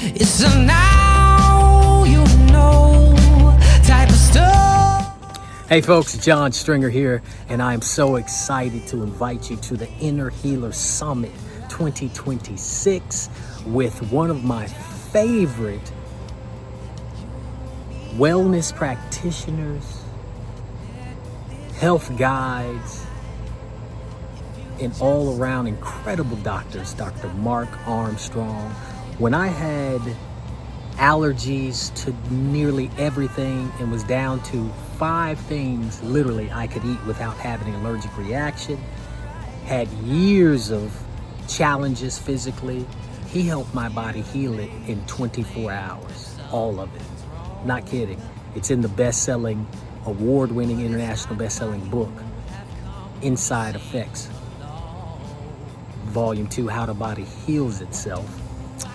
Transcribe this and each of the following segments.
It's a now you know type of stuff. Hey folks, John Stringer here, and I am so excited to invite you to the Inner Healer Summit 2026 with one of my favorite wellness practitioners, health guides, and all around incredible doctors, Dr. Mark Armstrong. When I had allergies to nearly everything and was down to 5 things literally I could eat without having an allergic reaction, had years of challenges physically, he helped my body heal it in 24 hours, all of it. Not kidding. It's in the best-selling, award-winning, international best-selling book, Inside Effects, Volume 2, How the Body Heals Itself.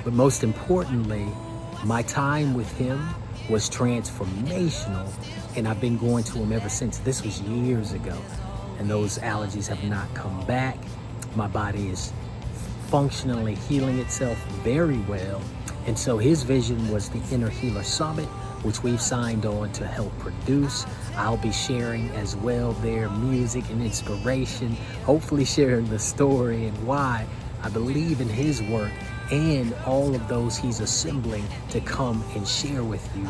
But most importantly, my time with him was transformational, and I've been going to him ever since. This was years ago, and those allergies have not come back. My body is functionally healing itself very well. And so his vision was the Inner Healer Summit, which we've signed on to help produce. I'll be sharing as well their music and inspiration, hopefully sharing the story and why I believe in his work and all of those he's assembling to come and share with you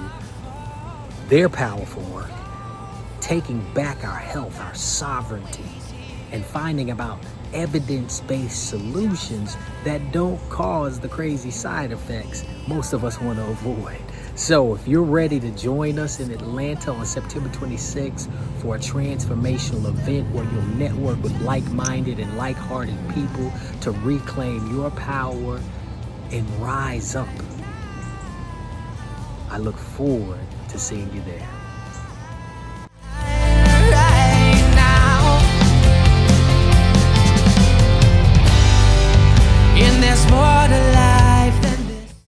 their powerful work, taking back our health, our sovereignty, and finding about evidence-based solutions that don't cause the crazy side effects most of us want to avoid. So if you're ready to join us in Atlanta on September 26th for a transformational event where you'll network with like-minded and like-hearted people to reclaim your power and rise up, I look forward to seeing you there.